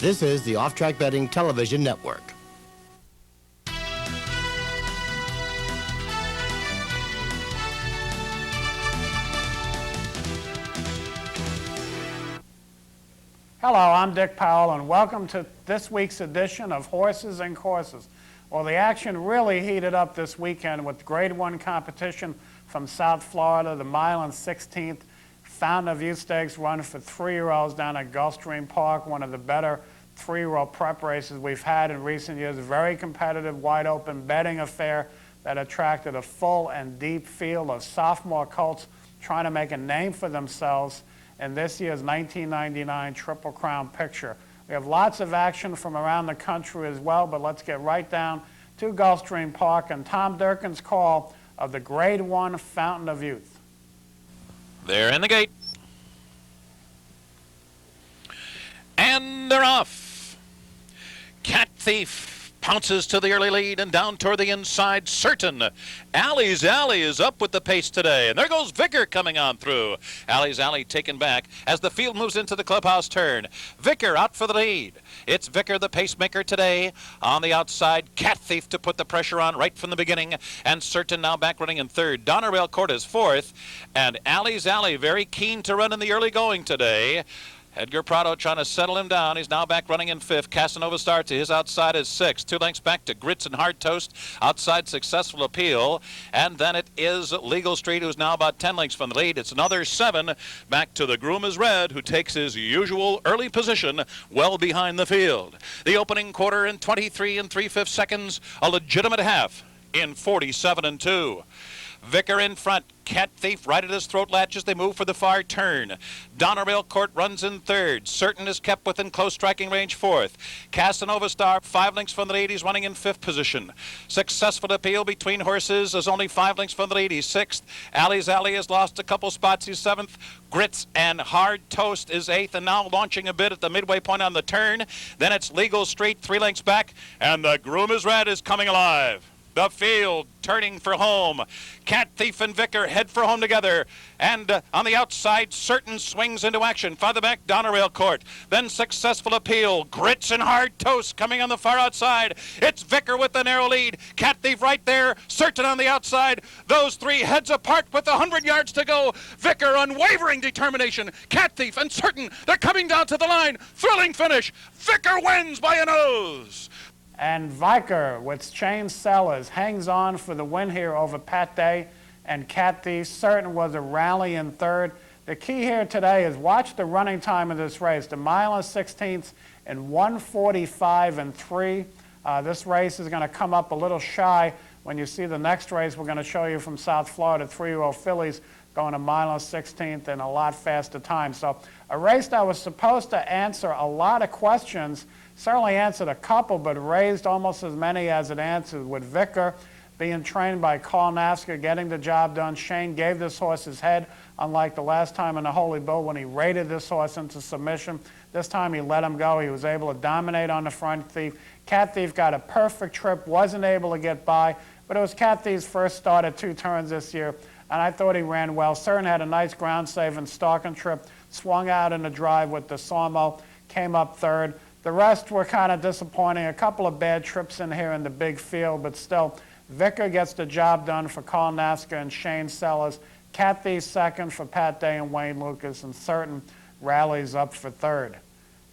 This is the Off Track Betting Television Network. Hello, I'm Dick Powell, and welcome to this week's edition of Horses and Courses. Well, the action really heated up this weekend with Grade 1 competition from South Florida, the mile and 16th Fountain of Youth Stakes run for 3-year-olds down at Gulfstream Park, one of the better 3-year-old prep races we've had in recent years. A very competitive, wide-open betting affair that attracted a full and deep field of sophomore colts trying to make a name for themselves in this year's 1999 Triple Crown picture. We have lots of action from around the country as well, but let's get right down to Gulfstream Park and Tom Durkin's call of the Grade 1 Fountain of Youth. They're in the gate. And they're off. Cat Thief pounces to the early lead and down toward the inside. Certain. Alley's Alley is up with the pace today. And there goes Vicar coming on through. Alley's Alley taken back as the field moves into the clubhouse turn. Vicar out for the lead. It's Vicar the pacemaker today. On the outside, Cat Thief to put the pressure on right from the beginning. And Certain now back running in third. Donerail Court is fourth. And Alley's Alley very keen to run in the early going today. Edgar Prado trying to settle him down. He's now back running in fifth. Casanova Star to his outside is sixth. 2 lengths back to Grits and Hard Toast. Outside Successful Appeal. And then it is Legal Street, who's now about 10 lengths from the lead. It's another 7 back to the Groom is Red, who takes his usual early position well behind the field. The opening quarter in 23 3/5 seconds. A legitimate half in 47 2. Vicar in front. Cat Thief right at his throat latch as they move for the far turn. Donerail Court runs in third. Certain is kept within close striking range fourth. Casanova Star 5 lengths from the lead. He's running in fifth position. Successful Appeal between horses is only 5 lengths from the lead. He's sixth. Alley's Alley has lost a couple spots. He's seventh. Grits and Hard Toast is eighth, and now launching a bit at the midway point on the turn. Then it's Legal Street 3 lengths back, and the Groom is Red is coming alive. The field turning for home. Cat Thief and Vicar head for home together. And on the outside, Certain swings into action. Farther back, Donerail Court. Then Successful Appeal. Grits and Hard Toast coming on the far outside. It's Vicar with the narrow lead. Cat Thief right there. Certain on the outside. Those three heads apart with 100 yards to go. Vicar unwavering determination. Cat Thief and Certain. They're coming down to the line. Thrilling finish. Vicar wins by a nose. And Vicar, with Chain Sellers, hangs on for the win here over Pat Day and Cat Thief. Certain was a rally in third. The key here today is watch the running time of this race. The mile and 16th in 1:45 3. This race is going to come up a little shy when you see the next race we're going to show you from South Florida, 3-year-old fillies going a mile and 16th in a lot faster time. So a race that was supposed to answer a lot of questions, certainly answered a couple, but raised almost as many as it answered, with Vicar being trained by Carl Nafzger, getting the job done. Shane gave this horse his head, unlike the last time in the Holy Bull when he raided this horse into submission. This time he let him go. He was able to dominate on the front. Cat Thief got a perfect trip, wasn't able to get by, but it was Cat Thief's first start at 2 turns this year, and I thought he ran well. Certain had a nice ground save and stalking trip, swung out in the drive with the Sormo, came up third. The rest were kind of disappointing. A couple of bad trips in here in the big field, but still, Vicar gets the job done for Carl Nafzger and Shane Sellers. Cat Thief second for Pat Day and Wayne Lucas, and Certain rallies up for third.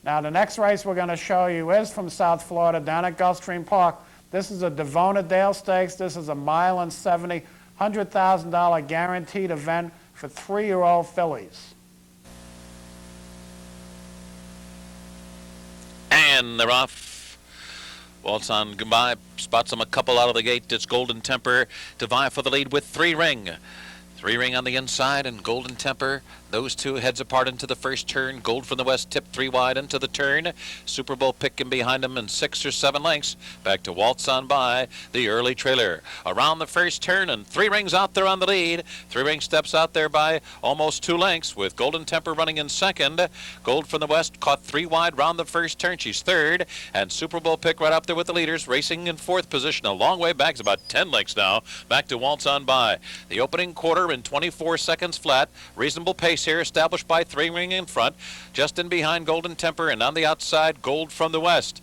Now, the next race we're going to show you is from South Florida, down at Gulfstream Park. This is a Devona Dale Stakes. This is a mile and 70, $100,000 guaranteed event for 3-year-old fillies. And they're off. Waltz on goodbye. Spots them a couple out of the gate. It's Golden Temper to vie for the lead with 3 Ring. 3 Ring on the inside and Golden Temper. Those two heads apart into the first turn. Gold from the West tipped 3 wide into the turn. Super Bowl picking behind him in 6 or 7 lengths. Back to Waltz on by the early trailer. Around the first turn and 3 Rings out there on the lead. 3 Ring steps out there by almost 2 lengths with Golden Temper running in second. Gold from the West caught 3 wide round the first turn. She's third. And Super Bowl pick right up there with the leaders, racing in 4th position. A long way back. It's about 10 lengths now. Back to Waltz on by. The opening quarter quarter in 24 seconds flat. Reasonable pace here established by 3 Ring in front. Just in behind Golden Temper, and on the outside Gold from the West.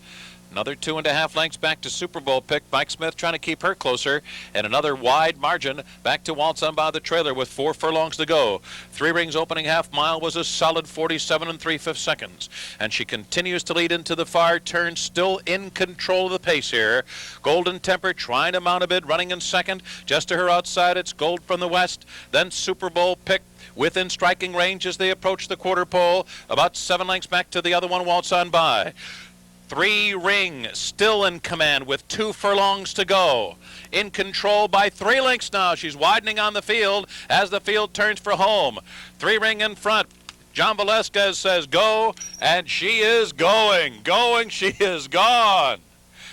Another 2.5 lengths back to Super Bowl pick. Mike Smith trying to keep her closer. And another wide margin back to Waltz on by the trailer with 4 furlongs to go. 3 Rings opening half mile was a solid 47 3/5 seconds. And she continues to lead into the far turn, still in control of the pace here. Golden Temper trying to mount a bit, running in second. Just to her outside, it's Gold from the West. Then Super Bowl pick within striking range as they approach the quarter pole. About 7 lengths back to the other one, Waltz on by. 3 Ring still in command with 2 furlongs to go. In control by 3 lengths now. She's widening on the field as the field turns for home. 3 Ring in front. John Velasquez says go, and she is going. Going, she is gone.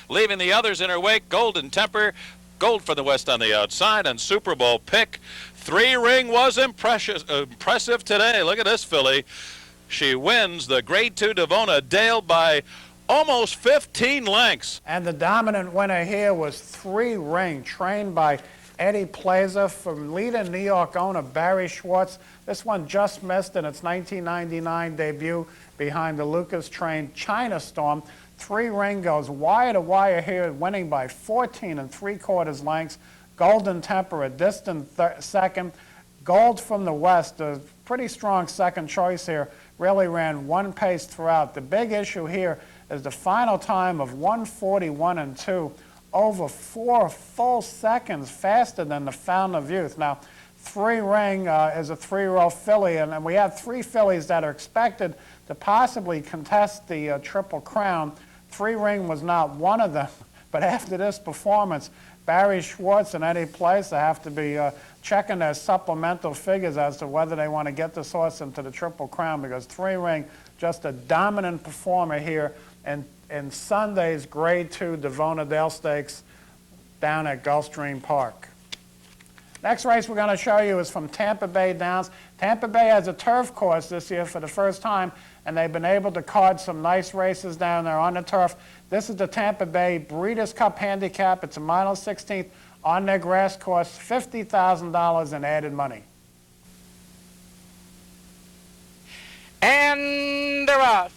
Leaving the others in her wake, Golden Temper, Gold for the West on the outside, and Super Bowl pick. 3 Ring was impressive today. Look at this filly. She wins the Grade 2 Devona Dale by almost 15 lengths. And the dominant winner here was 3 Ring, trained by Eddie Plaza from leading New York owner Barry Schwartz. This one just missed in its 1999 debut behind the Lucas-trained China Storm. 3 Ring goes wire to wire here, winning by 14 3/4 lengths. Golden Temper a distant second. Gold from the West, a pretty strong second choice here, really ran one pace throughout. The big issue here is the final time of 1:41 2, over 4 full seconds faster than the Fountain of Youth. Now, 3 Ring is a 3-year-old filly, and we have 3 fillies that are expected to possibly contest the Triple Crown. 3 Ring was not one of them, but after this performance, Barry Schwartz and Eddie Placer have to be checking their supplemental figures as to whether they want to get this horse into the Triple Crown, because 3 Ring, just a dominant performer here in Sunday's Grade 2 Devona Dale Stakes down at Gulfstream Park. Next race we're going to show you is from Tampa Bay Downs. Tampa Bay has a turf course this year for the first time, and they've been able to card some nice races down there on the turf. This is the Tampa Bay Breeders' Cup Handicap. It's a mile 16th on their grass course, $50,000 in added money. And they're off.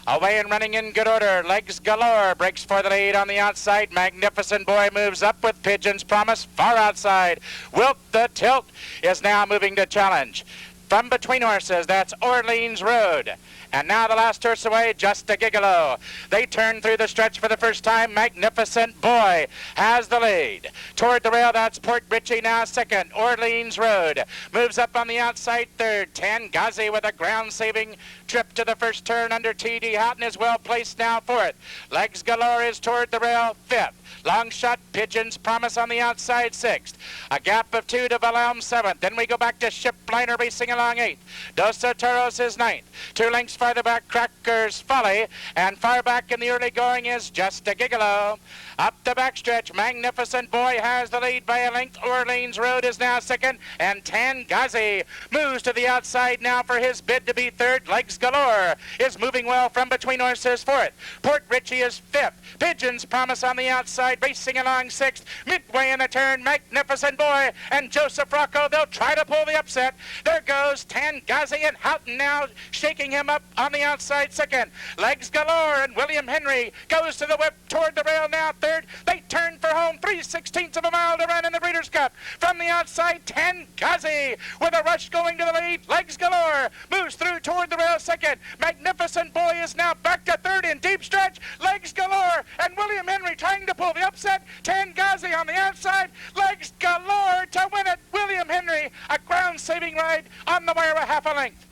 Away and running in good order. Legs Galore breaks for the lead on the outside. Magnificent Boy moves up with Pigeon's Promise far outside. Wilt the Tilt is now moving to challenge. From between horses, that's Orleans Road. And now the last horse away, Just a Gigolo. They turn through the stretch for the first time. Magnificent Boy has the lead. Toward the rail, that's Port Richey now second. Orleans Road moves up on the outside third. Tangazi with a ground-saving trip to the first turn under T.D. Houghton is well placed now fourth. Legs Galore is toward the rail fifth. Long shot Pigeon's Promise on the outside sixth. A gap of 2 to Valelm seventh. Then we go back to Shipliner racing along eighth. Dos Toros is ninth. 2 lengths farther back, Cracker's Folly. And far back in the early going is Just a Gigolo. Up the backstretch, Magnificent Boy has the lead by a length. Orleans Road is now second. And Tangazi moves to the outside now for his bid to be third. Legs Galore is moving well from between horses fourth. Port Richey is fifth. Pigeon's Promise on the outside, racing along sixth. Midway in the turn, Magnificent Boy and Joseph Rocco. They'll try to pull the upset. There goes Tangazi and Houghton now shaking him up on the outside second. Legs Galore and William Henry goes to the whip toward the rail now third. They turn for home, 3/16 of a mile to run in the Breeders' Cup. From the outside, Tangazi with a rush going to the lead. Legs Galore moves through toward the rail second. Magnificent Boy is now back to third in deep stretch. Legs Galore and William Henry trying to pull the upset. Tangazi on the outside. Legs Galore to win it. William Henry, a ground-saving ride on the wire, a half a length.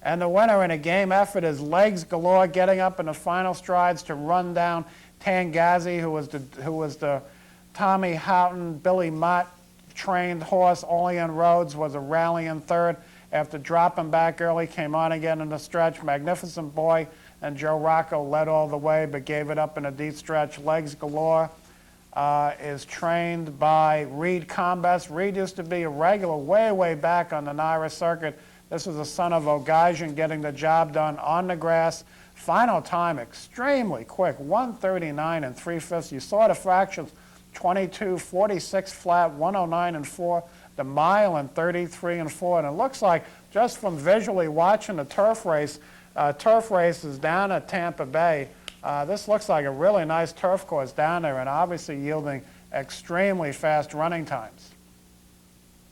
And the winner in a game effort is Legs Galore, getting up in the final strides to run down Tangazi, who was the Tommy Houghton, Billy Mott trained horse. Olean Rhodes was a rallying third. After dropping back early, came on again in the stretch. Magnificent Boy and Joe Rocco led all the way, but gave it up in a deep stretch. Legs Galore is trained by Reed Combest. Reed used to be a regular way back on the Naira circuit. This was a son of Ogajian getting the job done on the grass. Final time extremely quick, 1:39 3/5. You saw the fractions, 22, 46 flat, 109 4. the mile in 33 and 4. And it looks like, just from visually watching the turf races down at Tampa Bay, this looks like a really nice turf course down there, and obviously yielding extremely fast running times.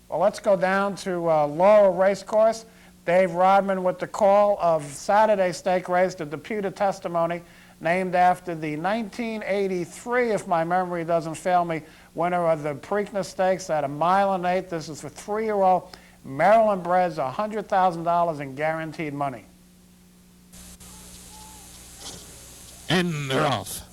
Well, let's go down to Laurel Racecourse. Dave Rodman with the call of Saturday stake race, the deputed testimony, named after the 1983, if my memory doesn't fail me, winner of the Preakness Stakes at 1.8 miles. This is for 3-year-old Maryland breds, $100,000 in guaranteed money. And they're off.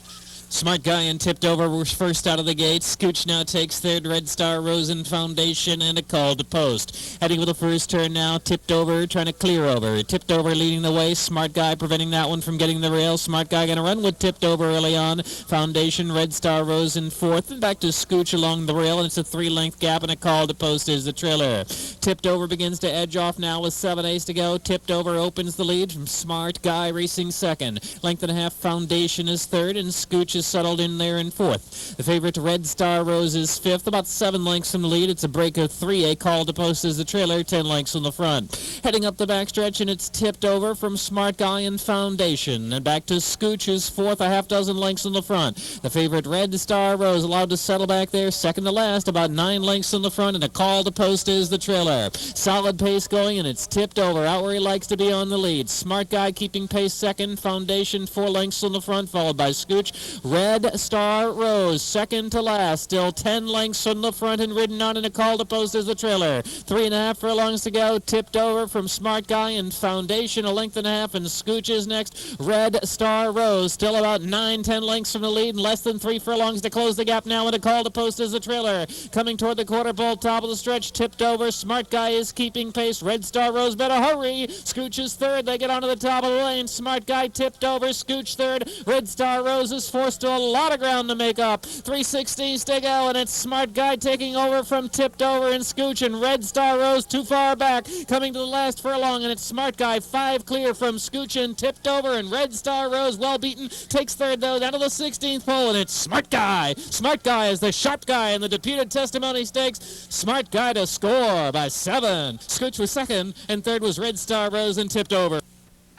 Smart Guy and Tipped Over was first out of the gate. Scooch now takes third. Red Star Rosen Foundation and a call to post. Heading with the first turn now. Tipped Over trying to clear over. Tipped Over leading the way. Smart Guy preventing that one from getting the rail. Smart Guy going to run with Tipped Over early on. Foundation, Red Star Rosen fourth. And back to Scooch along the rail. And it's a 3-length gap, and a call to post is the trailer. Tipped Over begins to edge off now with 7/8 to go. Tipped Over opens the lead from Smart Guy racing second. 1.5 Foundation is third, and Scooch is settled in there in fourth. The favorite Red Star Rose is fifth, about 7 lengths from the lead. It's a break of 3. A call to post is the trailer, 10 lengths on the front. Heading up the backstretch, and it's Tipped Over from Smart Guy and Foundation. And back to Scooch, who's fourth, a half dozen lengths on the front. The favorite Red Star Rose allowed to settle back there, second to last, about 9 lengths on the front, and a call to post is the trailer. Solid pace going, and it's Tipped Over out where he likes to be on the lead. Smart Guy keeping pace second. Foundation 4 lengths on the front, followed by Scooch. Red Star Rose second to last, still 10 lengths from the front, and ridden on in a call to post is the trailer. 3.5 furlongs to go. Tipped Over from Smart Guy and Foundation, 1.5 lengths, and Scooch is next. Red Star Rose still about 9-10 lengths from the lead, and less than 3 furlongs to close the gap now, and a call to post is the trailer. Coming toward the quarter pole, top of the stretch. Tipped Over. Smart Guy is keeping pace. Red Star Rose better hurry. Scooch is third. They get onto the top of the lane. Smart Guy, Tipped Over. Scooch third. Red Star Rose is fourth. Still a lot of ground to make up. 3/16 to go, and it's Smart Guy taking over from Tipped Over and Scooch, and Red Star Rose too far back, coming to the last furlong, and it's Smart Guy 5 clear from Scooch and Tipped Over, and Red Star Rose well beaten, takes third though down to the 16th pole, and it's Smart Guy. Smart Guy is the sharp guy in the deputed testimony stakes. Smart Guy to score by 7. Scooch was second, and third was Red Star Rose and Tipped Over.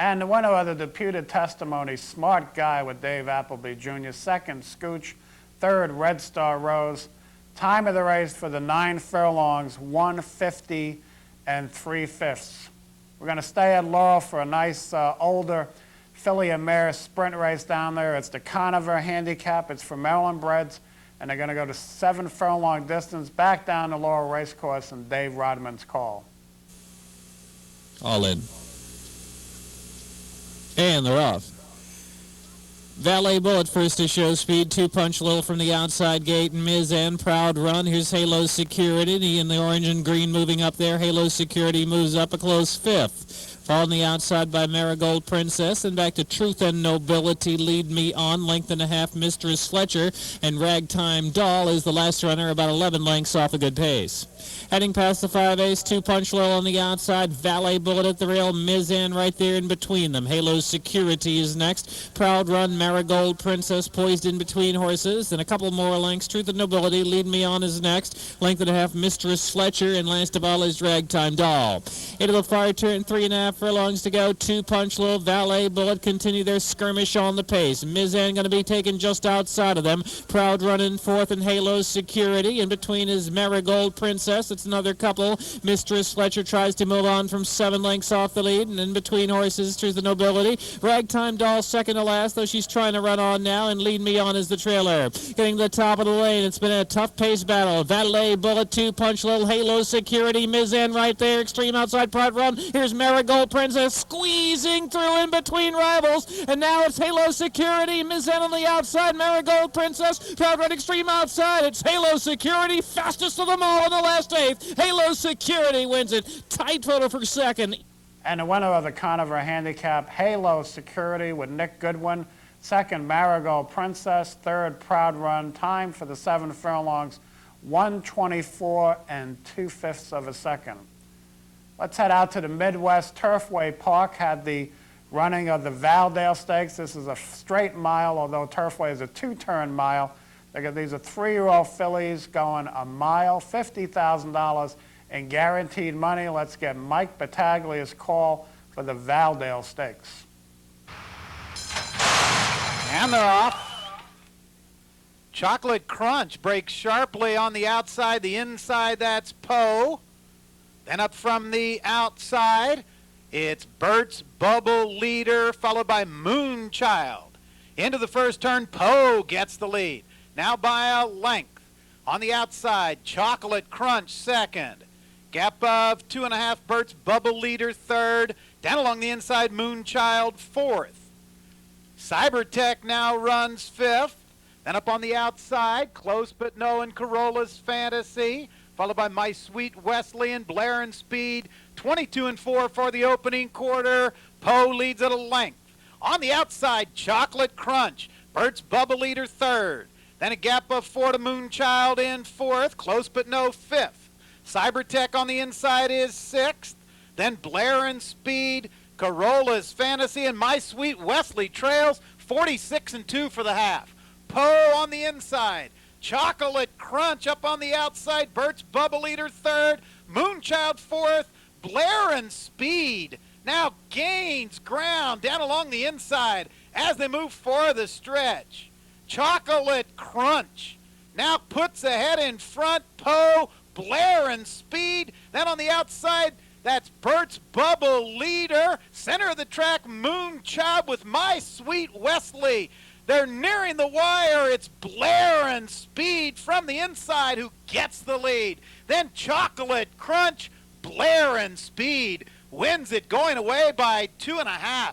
And the winner of the deputed testimony, Smart Guy with Dave Appleby Jr. Second, Scooch. Third, Red Star Rose. Time of the race for the 9 furlongs, 1:50 3/5. We're going to stay at Laurel for a nice older filly and mare sprint race down there. It's the Conover Handicap. It's for Maryland breds, and they're going to go to 7 furlong distance back down to Laurel Racecourse, and Dave Rodman's call. All in. And they're off. Valet Bullet first to show speed. 2 Punch Lil from the outside gate. Miz and Proud Run. Here's Halo Security. He in the orange and green moving up there. Halo Security moves up a close 5th. Followed on the outside by Marigold Princess, and back to Truth and Nobility, Lead Me On, 1.5 Mistress Fletcher, and Ragtime Doll is the last runner, about 11 lengths off a good pace. Heading past the 5/8, 2 Punch Low on the outside, Valet Bullet at the rail, Mizan right there in between them. Halo Security is next. Proud Run, Marigold Princess poised in between horses, and a couple more lengths. Truth and Nobility, Lead Me On is next. 1.5 Mistress Fletcher, and last of all is Ragtime Doll. Into the far turn, 3.5 furlongs to go. 2 Punch Low, Valet Bullet continue their skirmish on the pace. Mizan going to be taken just outside of them. Proud Run in fourth, and Halo Security. In between is Marigold Princess. It's another couple. Mistress Fletcher tries to move on from 7 lengths off the lead, and in between horses, Truth and Nobility. Ragtime Doll second to last, though she's trying to run on now, and Lead Me On is the trailer. Getting to the top of the lane, it's been a tough pace battle. Valet Bullet, 2 Punch Little, Halo Security, Mizan right there, extreme outside Proud Run. Here's Marigold Princess squeezing through in between rivals, and now it's Halo Security, Mizan on the outside, Marigold Princess, Proud Run extreme outside. It's Halo Security, fastest of them all in the last 8th. Halo Security wins it. Tight photo for second. And the winner of the Conover Handicap, Halo Security with Nick Goodwin. Second, Marigold Princess. Third, Proud Run. Time for the 7 furlongs, 1:24 2/5. Let's head out to the Midwest Turfway Park. Had the running of the Valdale Stakes. This is a straight mile, although Turfway is a 2-turn mile. These are 3-year-old fillies going a mile, $50,000 in guaranteed money. Let's get Mike Battaglia's call for the Valdale Stakes. And they're off. Chocolate Crunch breaks sharply on the outside. The inside, that's Poe. Then up from the outside, it's Bert's Bubble Leader, followed by Moonchild. Into the first turn, Poe gets the lead. Now by a length. On the outside, Chocolate Crunch second. Gap of 2.5, Bert's Bubble Leader third. Down along the inside, Moonchild fourth. Cybertech now runs fifth. Then up on the outside, Close But No and Corolla's Fantasy, followed by My Sweet Wesley and Blair and Speed. 22 and 4 for the opening quarter. Poe leads at a length. On the outside, Chocolate Crunch, Bert's Bubble Leader third. Then a gap of 4 to Moonchild in fourth. Close But No fifth. Cybertech on the inside is sixth. Then Blair and Speed, Corolla's Fantasy, and My Sweet Wesley trails 46 and 2 for the half. Poe on the inside. Chocolate Crunch up on the outside. Bert's Bubble Eater third. Moonchild fourth. Blair and Speed now gains ground down along the inside as they move for the stretch. Chocolate Crunch now puts ahead in front. Poe, Blair and Speed. Then on the outside, that's Bert's Bubble Leader. Center of the track, Moonchild with My Sweet Wesley. They're nearing the wire. It's Blair and Speed from the inside who gets the lead. Then Chocolate Crunch, Blair and Speed wins it, going away by 2.5.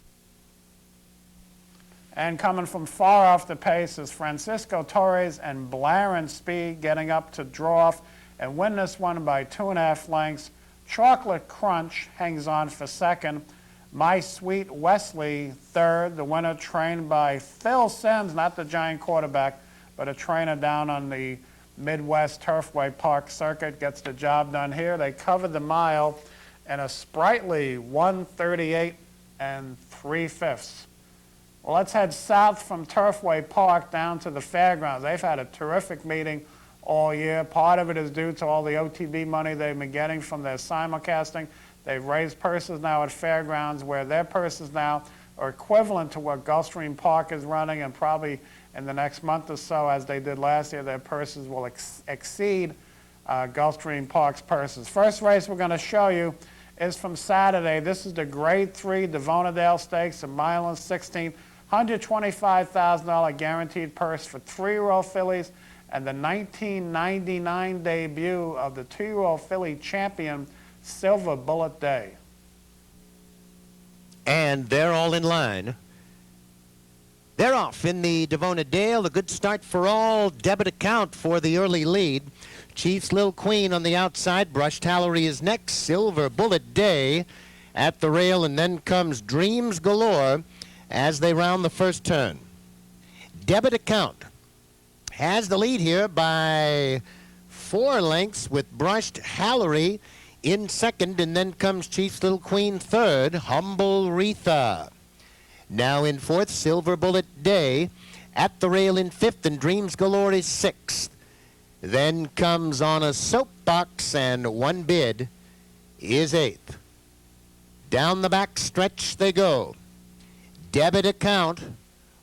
And coming from far off the pace is Francisco Torres and Blair and Speed getting up to draw off and win this one by 2.5 lengths. Chocolate Crunch hangs on for second. My Sweet Wesley third. The winner trained by Phil Sims, not the Giant quarterback, but a trainer down on the Midwest Turfway Park circuit, gets the job done here. They covered the mile in a sprightly 1:38 3/5. Well, let's head south from Turfway Park down to the fairgrounds. They've had a terrific meeting all year. Part of it is due to all the OTB money they've been getting from their simulcasting. They've raised purses now at fairgrounds where their purses now are equivalent to what Gulfstream Park is running, and probably in the next month or so, as they did last year, their purses will exceed Gulfstream Park's purses. First race we're going to show you is from Saturday. This is the Grade 3 Devonadale Stakes, a mile and 16, $125,000 guaranteed purse for 3-year-old fillies, and the 1999 debut of the 2-year-old filly champion, Silver Bullet Day. And they're all in line. They're off in the Devonadale. A good start for all. Debit account for the early lead. Chief's Lil Queen on the outside. Brush Tallery is next. Silver Bullet Day at the rail. And then comes Dreams Galore as they round the first turn. Debit account has the lead here by 4 lengths with Brushed Hallery in second, and then comes Chief's Little Queen third, Humble Retha. Now in fourth, Silver Bullet Day. At the rail in fifth, and Dreams Galore is sixth. Then comes On a Soapbox, and One Bid is eighth. Down the back stretch they go. Debit account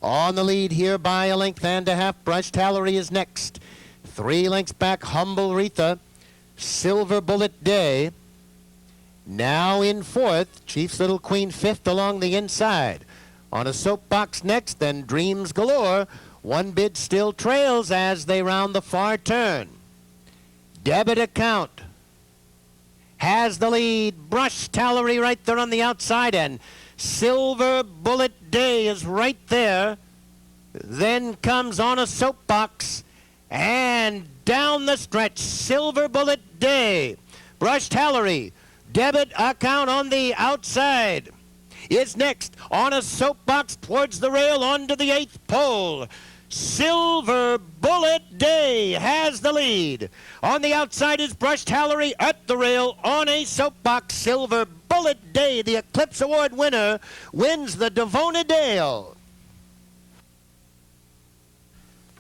on the lead here by a length and a half. Brushed Hallery is next. 3 lengths back, Humble Retha. Silver Bullet Day. Now in fourth, Chief's Little Queen fifth along the inside. On a Soapbox next, then Dreams Galore. One Bid still trails as they round the far turn. Debit account has the lead. Brush Tallery right there on the outside, and Silver Bullet Day is right there. Then comes On a Soapbox, and down the stretch, Silver Bullet Day. Brush Tallery, debit account on the outside, is next. On a Soapbox towards the rail onto the 8th pole. Silver Bullet Day has the lead. On the outside is Brush Tallery at the rail. On a Soapbox, Silver Bullet Day, the Eclipse Award winner, wins the Devonadale.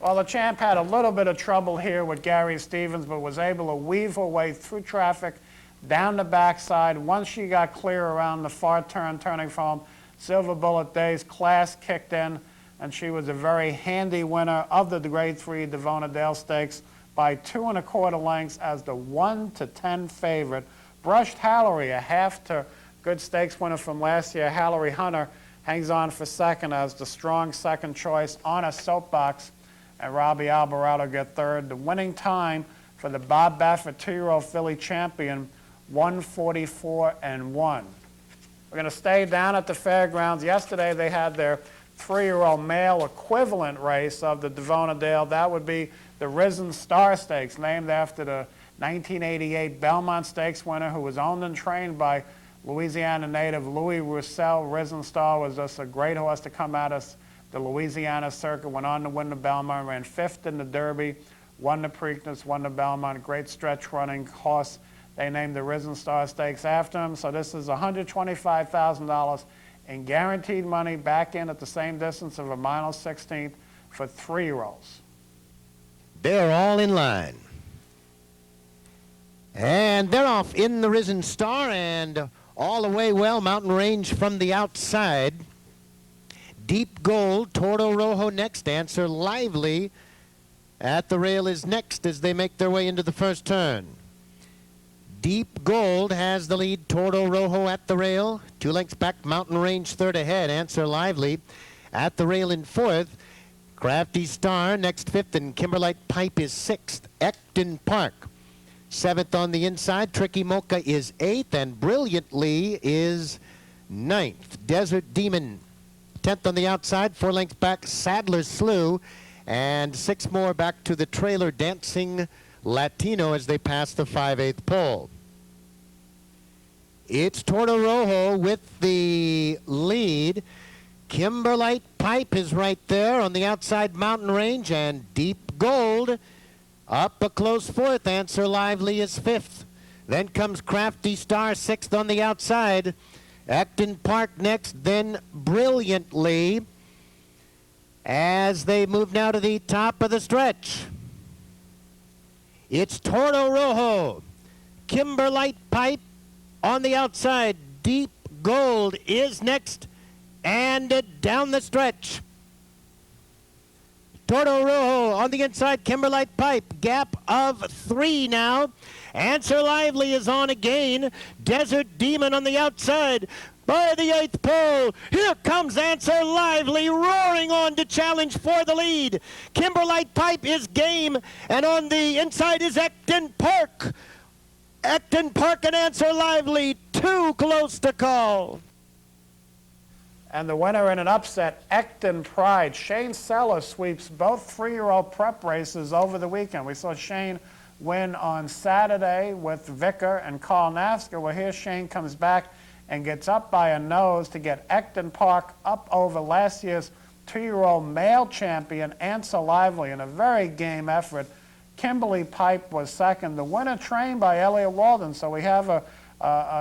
Well, the champ had a little bit of trouble here with Gary Stevens, but was able to weave her way through traffic down the backside. Once she got clear around the far turn, turning from Silver Bullet Day's class kicked in, and she was a very handy winner of the Grade 3 Devona Dale Stakes by 2 1/4 lengths as the 1-10 favorite. Brushed Hallery, a half to good stakes winner from last year. Hallery Hunter hangs on for second as the strong second choice on a soapbox, and Robbie Alvarado get third. The winning time for the Bob Baffert 2-year-old filly champion, 1:44.1. We're going to stay down at the fairgrounds. Yesterday they had their 3-year-old male equivalent race of the Devona Dale. That would be the Risen Star Stakes, named after the 1988 Belmont Stakes winner who was owned and trained by Louisiana native Louis Roussel. Risen Star was just a great horse to come out of the Louisiana circuit, went on to win the Belmont, ran 5th in the Derby, won the Preakness, won the Belmont, great stretch running horse. They named the Risen Star Stakes after him. So this is $125,000 in guaranteed money back in at the same distance of a mile 16th for 3-year-olds. They're all in line. And they're off in the Risen Star, and all the way well, Mountain Range from the outside. Deep Gold, Tordo Rojo next. Answer Lively at the rail is next as they make their way into the first turn. Deep Gold has the lead. Tordo Rojo at the rail. 2 lengths back, Mountain Range third ahead. Answer Lively at the rail in fourth. Crafty Star next fifth, and Kimberlite Pipe is sixth. Ecton Park seventh on the inside. Tricky Mocha is eighth, and Brilliantly is ninth. Desert Demon 10th on the outside. 4 lengths back, Sadler's Slew, and 6 more back to the trailer, Dancing Latino, as they pass the 5/8 pole. It's Tordo Rojo with the lead. Kimberlite Pipe is right there on the outside, Mountain Range, and Deep Gold up a close fourth. Answer Lively is fifth. Then comes Crafty Star sixth on the outside. Acton Park next, then Brilliantly as they move now to the top of the stretch. It's Tordo Rojo, Kimberlite Pipe on the outside. Deep Gold is next, and down the stretch. Tordo Rojo on the inside, Kimberlite Pipe, gap of 3 now. Answer Lively is on again. Desert Demon on the outside. By the 8th pole, here comes Answer Lively, roaring on to challenge for the lead. Kimberlite Pipe is game, and on the inside is Ecton Park. Ecton Park and Answer Lively, too close to call. And the winner in an upset, Ecton Pride. Shane Sellers sweeps both 3-year-old prep races over the weekend. We saw Shane win on Saturday with Vicker and Carl Nafsker. Well, here Shane comes back and gets up by a nose to get Ecton Park up over last year's 2-year-old male champion, Answer Lively, in a very game effort. Kimberly Pipe was second. The winner trained by Elliot Walden. So we have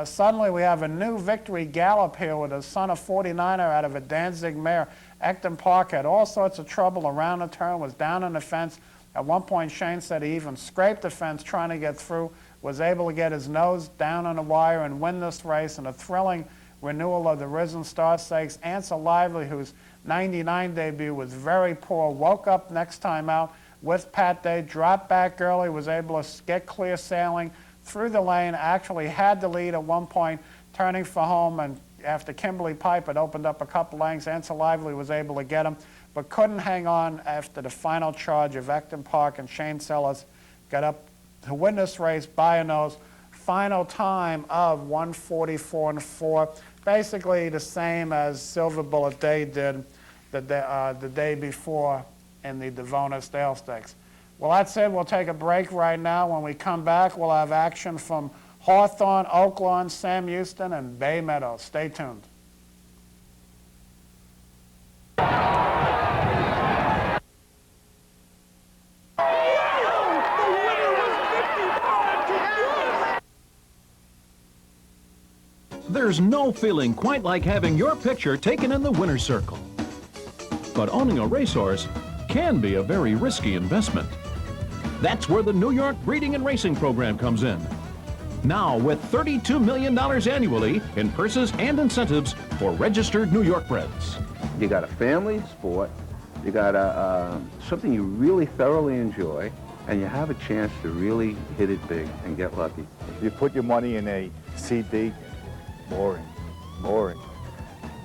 suddenly we have a new victory gallop here with a son of 49er out of a Danzig mare. Ecton Park had all sorts of trouble around the turn, was down on the fence. At one point, Shane said he even scraped the fence trying to get through, was able to get his nose down on the wire and win this race in a thrilling renewal of the Risen Star Stakes. Answer Lively, whose 99 debut was very poor, woke up next time out with Pat Day, dropped back early, was able to get clear sailing through the lane, actually had the lead at one point, turning for home, and after Kimberly Pipe had opened up a couple lengths, Answer Lively was able to get him, but couldn't hang on after the final charge of Ecton Park, and Shane Sellers got up to win this race by a nose. Final time of 1:44.4, basically the same as Silver Bullet Day did the day before in the Devona Dale Stakes. Well, that's it. We'll take a break right now. When we come back, we'll have action from Hawthorne, Oaklawn, Sam Houston, and Bay Meadows. Stay tuned. There's no feeling quite like having your picture taken in the winner's circle. But owning a racehorse can be a very risky investment. That's where the New York Breeding and Racing Program comes in. Now with $32 million annually in purses and incentives for registered New York breds. You got a family sport, you got something you really thoroughly enjoy, and you have a chance to really hit it big and get lucky. You put your money in a CD, boring, boring.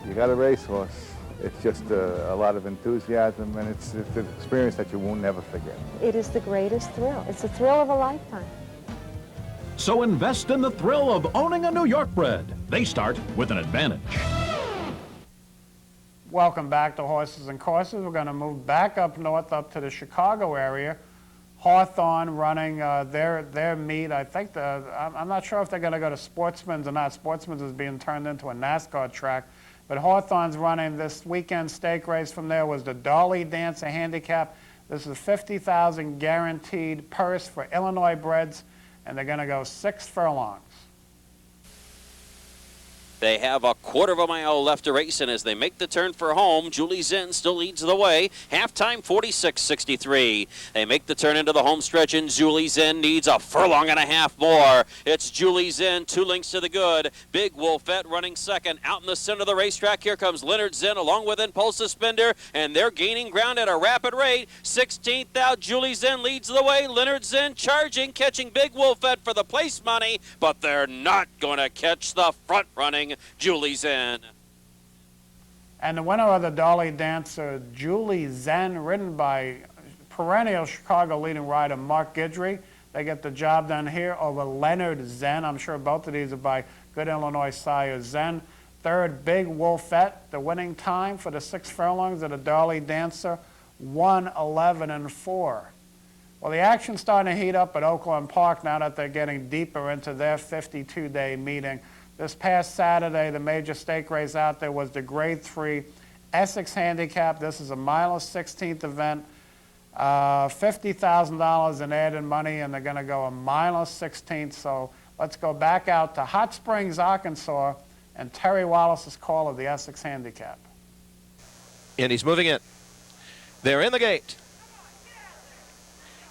You got a racehorse. It's just a lot of enthusiasm, and it's an experience that you won't never forget. It is the greatest thrill. It's the thrill of a lifetime. So invest in the thrill of owning a New York bred. They start with an advantage. Welcome back to Horses and Courses. We're going to move back up north, up to the Chicago area. Hawthorne running their meet. I think I'm not sure if they're going to go to Sportsman's or not. Sportsman's is being turned into a NASCAR track. But Hawthorne's running this weekend stake race. From there was the Dolly Dancer Handicap. This is $50,000 guaranteed purse for Illinois breds, and they're going to go 6 furlongs. They have a quarter of a mile left to race, and as they make the turn for home, Julie Zen still leads the way. Halftime 46-63. They make the turn into the home stretch, and Julie Zen needs a furlong and a half more. It's Julie Zen, 2 lengths to the good. Big Wolfette running second. Out in the center of the racetrack, here comes Leonard Zen along with Impulse Suspender, and they're gaining ground at a rapid rate. 16th out, Julie Zen leads the way. Leonard Zen charging, catching Big Wolfette for the place money, but they're not going to catch the front running Julie Zen. And the winner of the Dolly Dancer, Julie Zen, ridden by perennial Chicago leading rider Mark Guidry. They get the job done here over Leonard Zen. I'm sure both of these are by good Illinois sire Zen. Third, Big Wolfette. The winning time for the 6 furlongs of the Dolly Dancer, 1:11.4. Well, the action's starting to heat up at Oaklawn Park now that they're getting deeper into their 52-day meeting. This past Saturday, the major stake race out there was the Grade 3 Essex Handicap. This is a 1/16th event. $50,000 in added money, and they're going to go a 1/16th. So let's go back out to Hot Springs, Arkansas, and Terry Wallace's call of the Essex Handicap. And he's moving in. They're in the gate.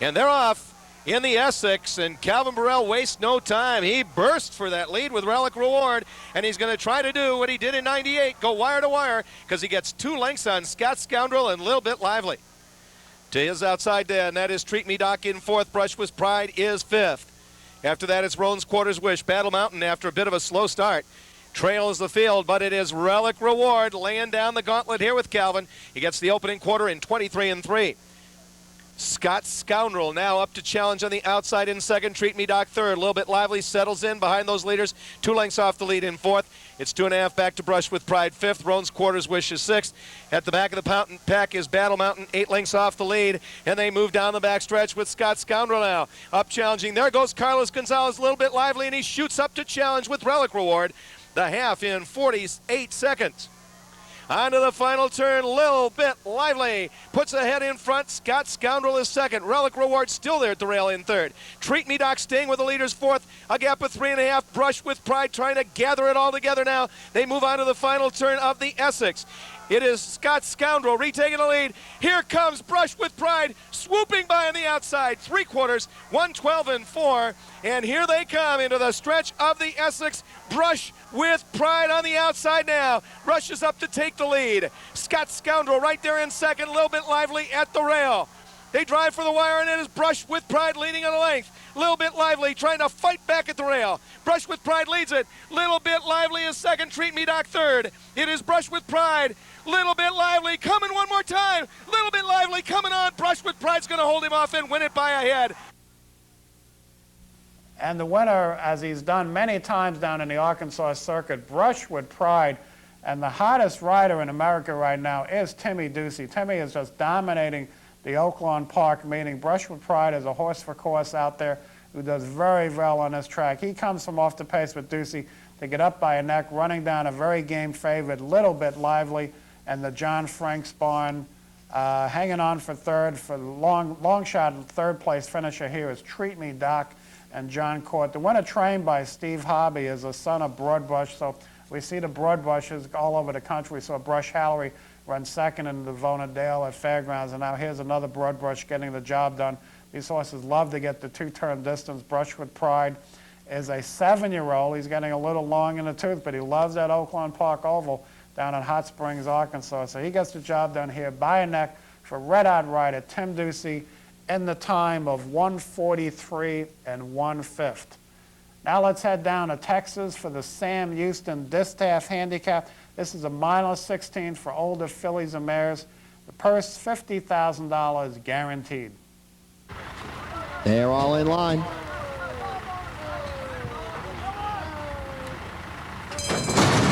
And they're off in the Essex, and Calvin Burrell wastes no time. He burst for that lead with Relic Reward, and he's going to try to do what he did in 98, go wire to wire, because he gets 2 lengths on Scott Scoundrel and a little bit lively. To his outside then, that is Treat Me Doc in 4th. Brush with Pride is 5th. After that, it's Roan's Quarters Wish. Battle Mountain, after a bit of a slow start, trails the field, but it is Relic Reward laying down the gauntlet here with Calvin. He gets the opening quarter in 23-3. Scott Scoundrel now up to challenge on the outside in 2nd. Treat Me Doc 3rd. A little bit lively, settles in behind those leaders. 2 lengths off the lead in 4th. It's 2.5 back to Brush with Pride 5th. Roan's Quarters Wish is 6th. At the back of the pack is Battle Mountain, 8 lengths off the lead. And they move down the back stretch with Scott Scoundrel now. Up challenging. There goes Carlos Gonzalez, a little bit lively, and he shoots up to challenge with Relic Reward. The half in 48 seconds. Onto the final turn, little bit lively. Puts ahead in front. Scott Scoundrel is 2nd. Relic Reward still there at the rail in 3rd. Treat Me Doc staying with the leaders 4th. A gap of 3.5. Brush with Pride trying to gather it all together now. They move on to the final turn of the Essex. It is Scott Scoundrel retaking the lead. Here comes Brush with Pride, swooping by on the outside. 3/4, 1:12.4. And here they come into the stretch of the Essex. Brush with Pride on the outside now. Brush is up to take the lead. Scott Scoundrel right there in 2nd, a little bit lively at the rail. They drive for the wire, and it is Brush with Pride leading on a length. Little bit lively, trying to fight back at the rail. Brush with Pride leads it. Little bit lively is 2nd. Treat Me Doc 3rd. It is Brush with Pride. Little bit lively, coming one more time. Little bit lively, coming on. Brush with Pride's going to hold him off and win it by a head. And the winner, as he's done many times down in the Arkansas circuit, Brush with Pride. And the hottest rider in America right now is Timmy Ducey. Timmy is just dominating the Oaklawn Park meeting. Brush with Pride is a horse for course out there who does very well on this track. He comes from off the pace with Ducey to get up by a neck, running down a very game favorite, little bit lively, and the John Franks barn hanging on for 3rd. For the long shot 3rd place finisher here is Treat Me Doc and John Court. The winner, trained by Steve Hobby, is a son of Broadbush, so We see the broad brushes all over the country. We saw Brush Hallery run second in the Devona Dale at Fairgrounds, and now here's another broad brush getting the job done. These horses love to get the two-turn distance. Brush with Pride is a 7-year-old. He's getting a little long in the tooth, but he loves that Oaklawn Park Oval down in Hot Springs, Arkansas. So he gets the job done here by a neck for Red Out Rider Tim Ducey in the time of 1:43 1/5. Now let's head down to Texas for the Sam Houston Distaff Handicap. This is a -16 for older fillies and mares. The purse, $50,000 guaranteed. They're all in line.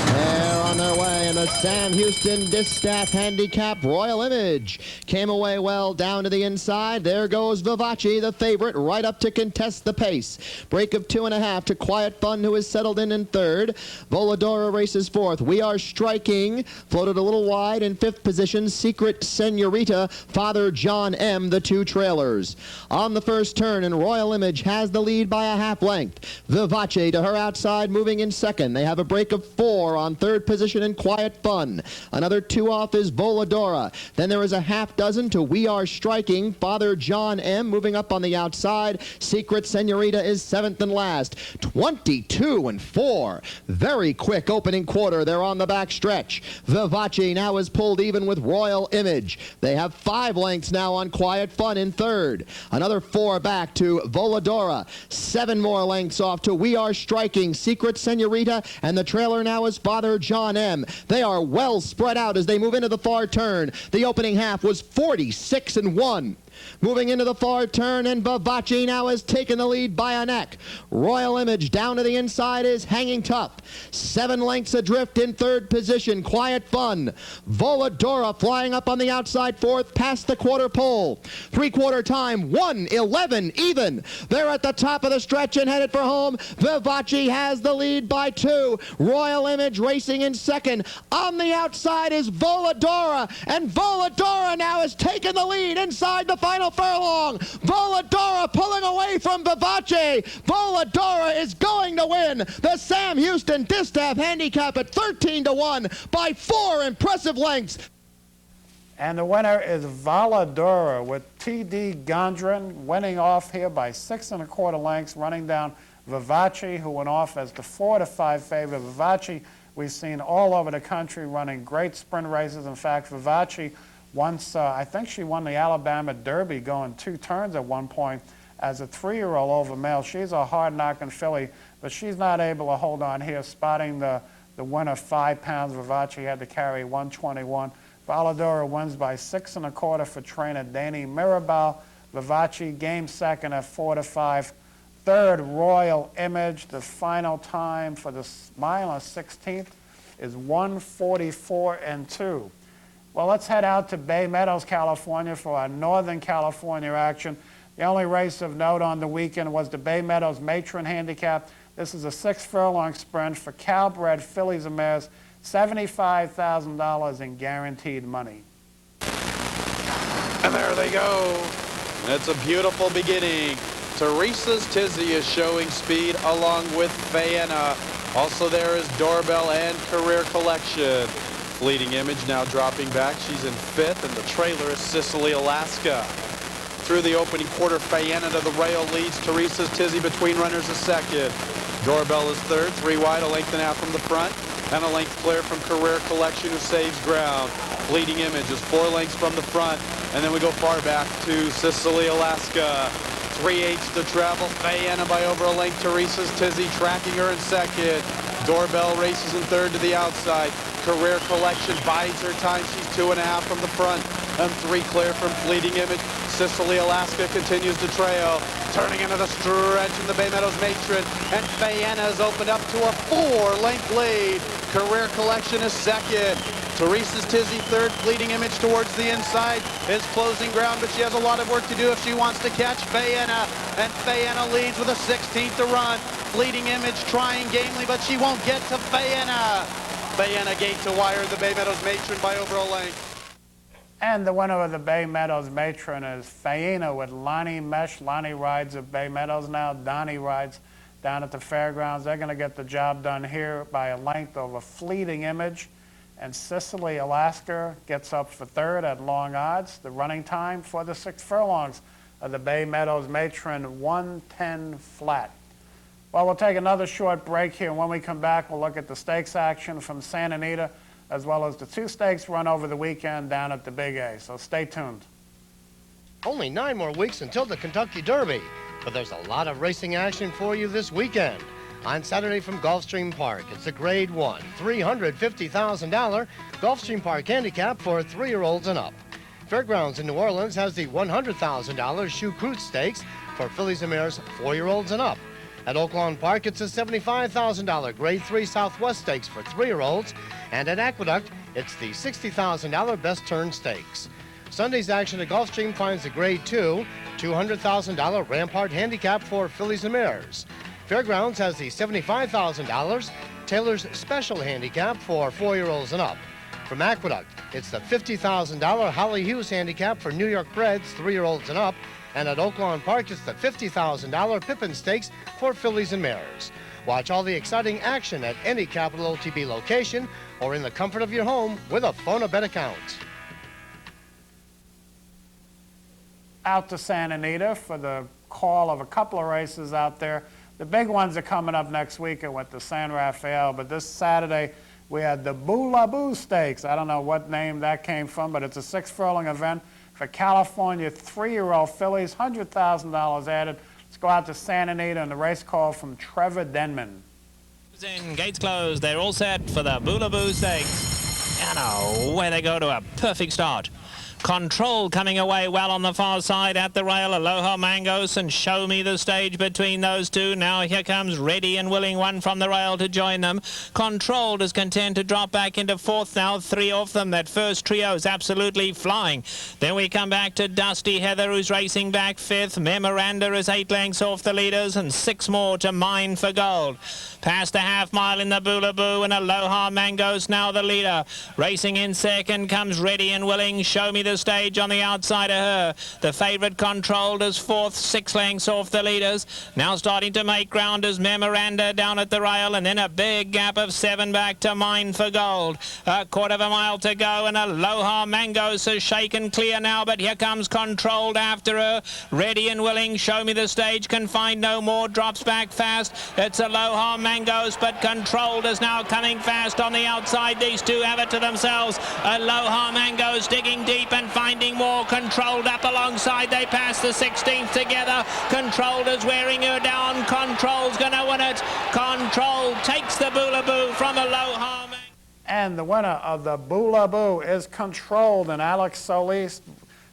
They're on their way in the Sam Houston Distaff Handicap. Royal Image came away well down to the inside. There goes Vivace, the favorite, right up to contest the pace. Break of 2.5 to Quiet Fun, who is settled in third. Voladora races fourth. We Are Striking floated a little wide in fifth position. Secret Senorita, Father John M., the two trailers. On the first turn, and Royal Image has the lead by a half length. Vivace to her outside, moving in second. They have a break of 4 on third position in Quiet Fun. Another 2 off is Voladora. Then there is a half dozen to We Are Striking. Father John M. moving up on the outside. Secret Senorita is seventh and last. 22-4. Very quick opening quarter. They're on the back stretch. Vivace now is pulled even with Royal Image. They have 5 lengths now on Quiet Fun in third. Another 4 back to Voladora. 7 more lengths off to We Are Striking, Secret Senorita, and the trailer now is Father John M. They are well spread out as they move into the far turn. The opening half was 46-1. Moving into the far turn, and Vivace now has taken the lead by a neck. Royal Image down to the inside is hanging tough. 7 lengths adrift in third position. Quiet Fun. Voladora flying up on the outside fourth past the quarter pole. 3/4 time, 1:11 even. They're at the top of the stretch and headed for home. Vivace has the lead by 2. Royal Image racing in second. On the outside is Voladora, and Voladora now has taken the lead inside the final furlong. Voladora pulling away from Vivace. Voladora is going to win the Sam Houston Distaff Handicap at 13-1 by 4 impressive lengths. And the winner is Voladora with T.D. Gondren winning off here by 6 1/4 lengths, running down Vivace, who went off as the 4-5 favorite. Vivace we've seen all over the country running great sprint races. In fact, Vivace once, I think she won the Alabama Derby going 2 turns at one point as a 3-year-old over male. She's a hard-knocking filly, but she's not able to hold on here, spotting the winner 5 pounds. Vivace had to carry 121. Voladora wins by 6 1/4 for trainer Danny Mirabal. Vivace game second at 4-5. Third, Royal Image. The final time for the -16th is 1:44-2. Well, let's head out to Bay Meadows, California for our Northern California action. The only race of note on the weekend was the Bay Meadows Matron Handicap. This is a 6-furlong sprint for Calbred fillies and mares, $75,000 in guaranteed money. And there they go. And it's a beautiful beginning. Teresa's Tizzy is showing speed along with Vienna. Also there is Doorbell and Career Collection. Fleeting Image now dropping back. She's in 5th, and the trailer is Sicily, Alaska. Through the opening quarter, Vienna to the rail leads. Teresa's Tizzy between runners is second. Doorbell is third, 3 wide, a length and a half from the front, and a length clear from Career Collection, who saves ground. Fleeting Image is 4 lengths from the front, and then we go far back to Sicily, Alaska. 3/8 to travel. Vienna by over a length. Teresa's Tizzy tracking her in second. Doorbell races in third to the outside. Career Collection bides her time. She's 2.5 from the front and 3 clear from Fleeting Image. Sicily, Alaska continues to trail. Turning into the stretch in the Bay Meadows Matron, and Vienna has opened up to a 4-length lead. Career Collection is second. Teresa's Tizzy third. Fleeting Image towards the inside is closing ground, but she has a lot of work to do if she wants to catch Vienna. And Vienna leads with a 16th to run. Fleeting Image trying gamely, but she won't get to Vienna. Vienna gate to wire the Bay Meadows Matron by over a length. And the winner of the Bay Meadows Matron is Vienna with Lonnie Mesh. Lonnie rides at Bay Meadows now. Donnie rides down at the fairgrounds. They're going to get the job done here by a length over Fleeting Image. And Sicily, Alaska gets up for third at long odds. The running time for the 6 furlongs of the Bay Meadows Matron, 1:10 flat. Well, we'll take another short break here. When we come back, we'll look at the stakes action from Santa Anita, as well as the 2 stakes run over the weekend down at the Big A. So stay tuned. Only 9 more weeks until the Kentucky Derby, but there's a lot of racing action for you this weekend. On Saturday from Gulfstream Park, it's the Grade 1, $350,000 Gulfstream Park handicap for 3-year-olds and up. Fairgrounds in New Orleans has the $100,000 Shoe Crute Stakes for fillies and mares 4-year-olds and up. At Oaklawn Park, it's a $75,000 Grade 3 Southwest Stakes for 3-year-olds. And at Aqueduct, it's the $60,000 Best Turn Stakes. Sunday's action at Gulfstream finds the Grade 2, $200,000 Rampart handicap for fillies and mares. Fairgrounds has the $75,000 Taylor's Special handicap for 4-year-olds and up. From Aqueduct, it's the $50,000 Hollie Hughes handicap for New York breds 3-year-olds and up. And at Oaklawn Park, it's the $50,000 PIPPIN Stakes for fillies and mares. Watch all the exciting action at any Capital OTB location or in the comfort of your home with a PhonaBet account. Out to Santa Anita for the call of a couple of races out there. The big ones are coming up next weekend with the San Rafael, but this Saturday we had the Boo Stakes. I don't know what name that came from, but it's a 6-furlong event for California 3-year-old fillies, $100,000 added. Let's go out to Santa Anita and the race call from Trevor Denman. In, gates closed. They're all set for the Boo Stakes. And away they go to a perfect start. Control coming away well on the far side at the rail. Aloha Mangos and Show Me the Stage between those two. Now here comes Ready and Willing, one from the rail to join them. Controlled is content to drop back into 4th now. 3 off them. That first trio is absolutely flying. Then we come back to Dusty Heather, who's racing back 5th. Memoranda is 8 lengths off the leaders and 6 more to Mine for Gold. Past the half-mile in the Boo and Aloha Mangos now the leader. Racing in 2nd comes Ready and Willing. Show Me the Stage on the outside of her. The favourite Controlled is 4th, 6 lengths off the leaders. Now starting to make ground is Memoranda down at the rail, and then a big gap of 7 back to Mine for Gold. A 1/4 mile to go, and Aloha Mangos has shaken clear now, but here comes Controlled after her. Ready and Willing, Show Me the Stage, can find no more, drops back fast. It's Aloha Mangos, but Controlled is now coming fast on the outside. These two have it to themselves. Aloha Mangos digging deep and finding more. Controlled up alongside. They pass the 16th together. Controlled is wearing her down. Controll's going to win it. Controlled takes the Boo from Aloha. And the winner of the Boo is Controlled, and Alex Solis,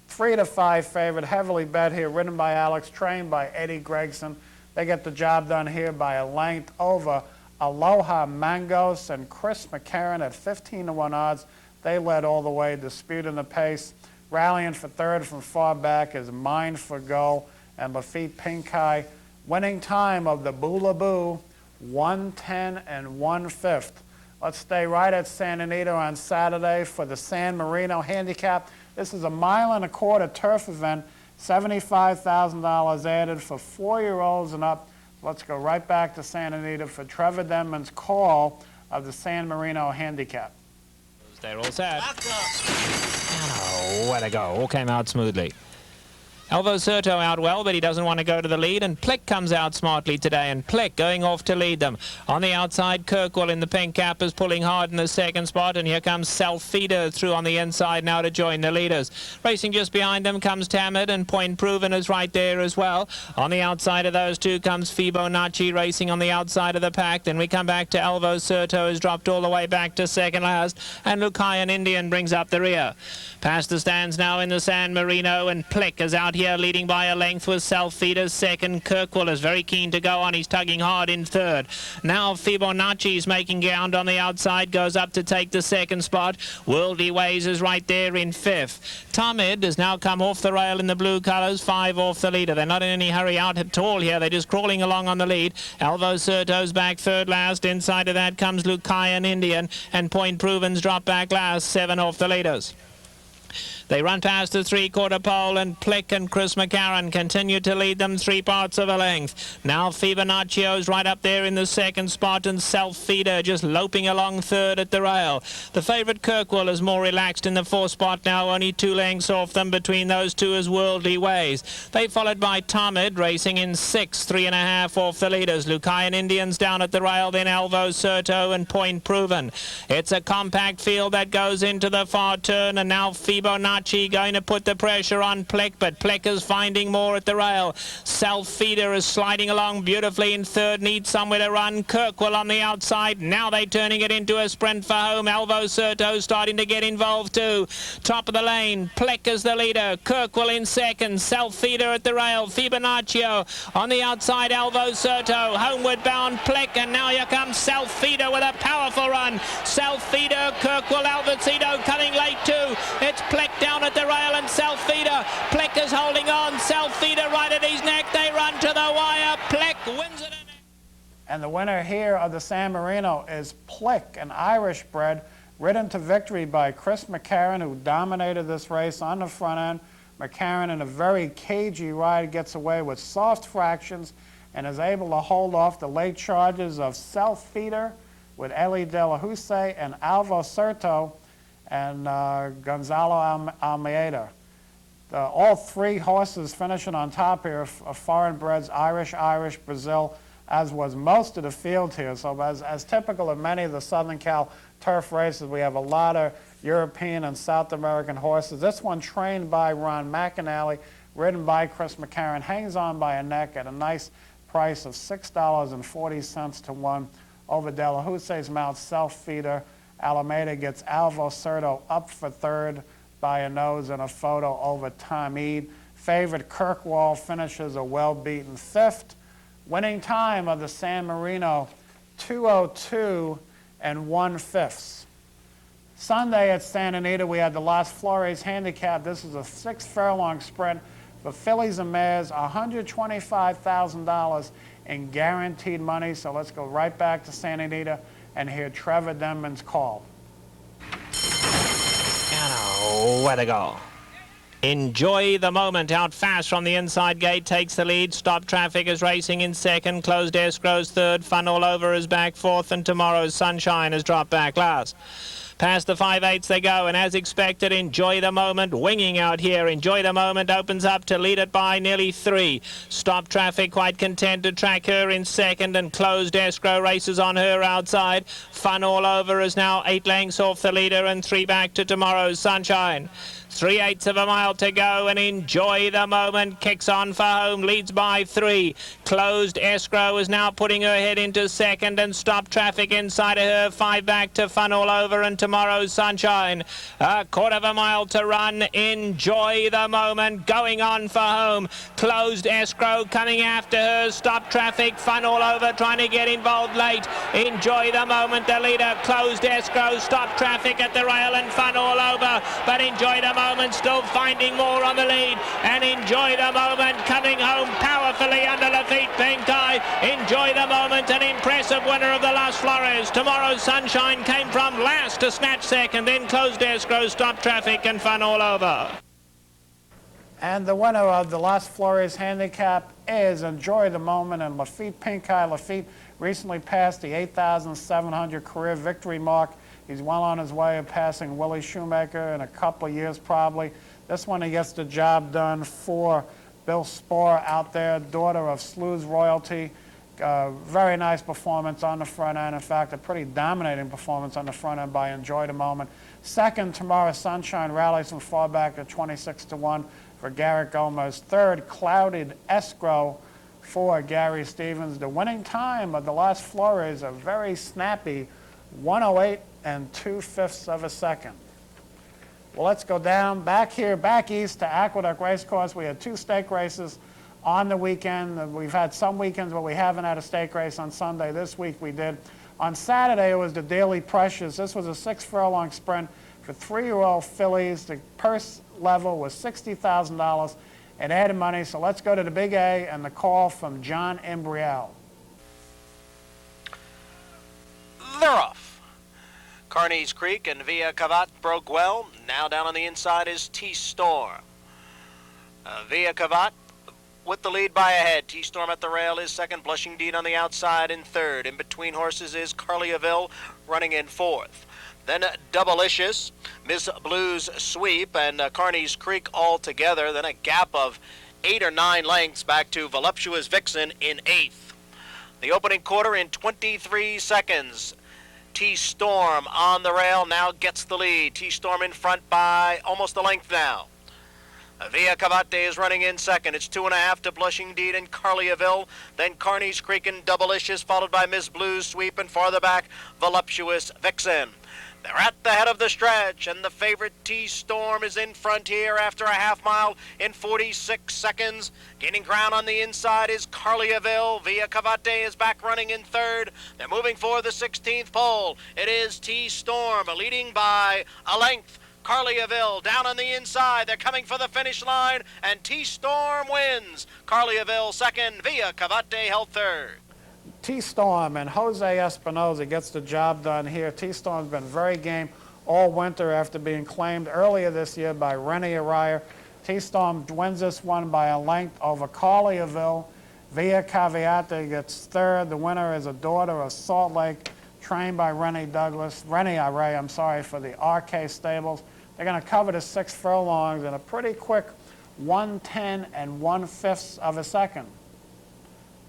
3-5 favorite, heavily bet here, ridden by Alex, trained by Eddie Gregson. They get the job done here by a length over Aloha Mangos and Chris McCarron at 15-1 odds. They led all the way, disputing the pace. Rallying for 3rd from far back is Mine for Gold and Lafitte Pinkai. Winning time of the Boo, 1:10 1/5. Let's stay right at Santa Anita on Saturday for the San Marino Handicap. This is a 1.25 mile turf event, $75,000 added for 4-year-olds and up. Let's go right back to Santa Anita for Trevor Denman's call of the San Marino Handicap. They're all set. Where they go. All came out smoothly. Alvo Certo out well, but he doesn't want to go to the lead, and Plick comes out smartly today, and Plick going off to lead them. On the outside, Kirkwell in the pink cap is pulling hard in the 2nd spot, and here comes Selfeeder through on the inside now to join the leaders. Racing just behind them comes Tamid, and Point Proven is right there as well. On the outside of those two comes Fibonacci racing on the outside of the pack. Then we come back to Alvo Certo, who's dropped all the way back to 2nd last, and Lucayan Indian brings up the rear. Past the stands now in the San Marino, and Plick is out here leading by a length with Selfeeder's 2nd. Kirkwell is very keen to go on. He's tugging hard in 3rd. Now Fibonacci's making ground on the outside, goes up to take the 2nd spot. Worldly Ways is right there in 5th. Tamid has now come off the rail in the blue colours, 5 off the leader. They're not in any hurry out at all here. They're just crawling along on the lead. Alvo Certo's back 3rd last. Inside of that comes Lucayan Indian, and Point Proven's dropped back last, 7 off the leaders. They run past the three-quarter pole, and Plick and Chris McCarron continue to lead them 3 parts of a length. Now Fibonaccio's right up there in the second spot, and Self-Feeder just loping along third at the rail. The favourite Kirkwall is more relaxed in the 4th spot now, only 2 lengths off them between those two as Worldly Ways. They followed by Tomid racing in 6th, 3.5 off the leaders. Lucayan Indians down at the rail, then Alvo Certo and Point Proven. It's a compact field that goes into the far turn, and now Fibonacci going to put the pressure on Plick, but Plick is finding more at the rail. Self-Feeder is sliding along beautifully in 3rd, needs somewhere to run. Kirkwall on the outside. Now they're turning it into a sprint for home. Alvo Certo starting to get involved too. Top of the lane, Plick is the leader. Kirkwall in 2nd. Self-Feeder at the rail. Fibonaccio on the outside. Alvo Certo, homeward bound Plick, and now here comes Self-Feeder with a powerful run. Self-Feeder, Kirkwall, Alvocito coming late too. It's Plick down at the rail, and Self-Feeder. Plick is holding on. Self-Feeder right at his neck. They run to the wire. Plick wins it. And the winner here of the San Marino is Plick, an Irish bred, ridden to victory by Chris McCarron, who dominated this race on the front end. McCarron, in a very cagey ride, gets away with soft fractions and is able to hold off the late charges of Self-Feeder with Eli De La Houssaye and Alvo Certo and Gonzalo Almeida. All 3 horses finishing on top here are foreign breds, Irish, Brazil, as was most of the field here. So as typical of many of the Southern Cal turf races, we have a lot of European and South American horses. This one trained by Ron McAnally, ridden by Chris McCarron, hangs on by a neck at a nice price of $6.40 to 1 over De La Houssaye's mount, Self-Feeder. Alameda gets Alvo Certo up for 3rd by a nose and a photo over Tom Eade. Favorite Kirkwall finishes a well-beaten 5th. Winning time of the San Marino, 2:02 1/5. Sunday at Santa Anita, we had the Las Flores Handicap. This is a 6-furlong sprint for fillies and mares, $125,000 in guaranteed money. So let's go right back to Santa Anita and hear Trevor Denman's call. And away to go. Enjoy the Moment out fast from the inside gate, takes the lead. Stop Traffic is racing in 2nd. Closed Escrow's 3rd. Fun All Over is back 4th, and Tomorrow's Sunshine has dropped back last. Past the 5/8 they go, and as expected, Enjoy the Moment winging out here. Enjoy the Moment opens up to lead it by nearly 3. Stop Traffic quite content to track her in 2nd, and Closed Escrow races on her outside. Fun All Over is now 8 lengths off the leader and 3 back to Tomorrow's Sunshine. 3/8 of a mile to go, and Enjoy the Moment kicks on for home, leads by 3. Closed Escrow is now putting her head into 2nd, and Stop Traffic inside of her. 5 back to Fun All Over and Tomorrow's Sunshine. A 1/4 of a mile to run. Enjoy the Moment going on for home. Closed Escrow coming after her. Stop Traffic, Fun All Over trying to get involved late. Enjoy the Moment, the leader. Closed Escrow, Stop Traffic at the rail, and Fun All Over. But Enjoy the Moment still finding more on the lead, and Enjoy the Moment coming home powerfully under Lafitte Pink Eye. Enjoy the Moment, an impressive winner of the Las Flores. Tomorrow's Sunshine came from last to snatch 2nd, then Closed Escrow, Stop Traffic, and Fun All Over. And the winner of the Las Flores Handicap is Enjoy the Moment, and Lafitte Pink Eye. Lafitte recently passed the 8,700 career victory mark. He's well on his way of passing Willie Shoemaker in a couple of years probably. This one he gets the job done for Bill Spohr out there, daughter of Slews Royalty. Very nice performance on the front end. In fact, a pretty dominating performance on the front end by Enjoy the Moment. 2nd, Tomorrow's Sunshine rallies from far back to 26 to 1 for Garrett Gomez. 3rd, Clouded Escrow for Gary Stevens. The winning time of the Las Flores, a very snappy 1:08 2/5 of a second. Well, let's go down back east to Aqueduct Racecourse. We had 2 stake races on the weekend. We've had some weekends where we haven't had a stake race on Sunday. This week we did. On Saturday it was the Daily Precious. This was a 6-furlong sprint for 3-year-old fillies. The purse level was $60,000 and added money. So let's go to the Big A and the call from John Imbriel. They're off. Carney's Creek and Via Cavat broke well. Now down on the inside is T-Storm. Via Cavat with the lead by a head. T-Storm at the rail is second. Blushing Deed on the outside in third. In between horses is Carliaville running in fourth. Then Doublicious, Miss Blue's Sweep, and Carney's Creek all together. Then a gap of 8 or 9 lengths back to Voluptuous Vixen in eighth. The opening quarter in 23 seconds. T-Storm on the rail now gets the lead. T-Storm in front by almost a length now. Via Cavate is running in second. It's 2.5 to Blushing Deed and Carliaville. Then Carney's Creek and Doublicious, followed by Miss Blue's Sweep, and farther back, Voluptuous Vixen. They're at the head of the stretch, and the favorite T-Storm is in front here after a half mile in 46 seconds. Gaining ground on the inside is Carliaville. Via Cavate is back running in third. They're moving for the 16th pole. It is T-Storm leading by a length. Carliaville down on the inside. They're coming for the finish line, and T-Storm wins. Carliaville second. Via Cavate held third. T-Storm and Jose Espinoza gets the job done here. T-Storm's been very game all winter after being claimed earlier this year by Rennie Araya. T-Storm wins this one by a length over Carliaville. Via Caviate gets third. The winner is a daughter of Salt Lake, trained by Rennie Araya, I'm sorry, for the RK Stables. They're going to cover the 6 furlongs in a pretty quick 1:10 1/5 of a second.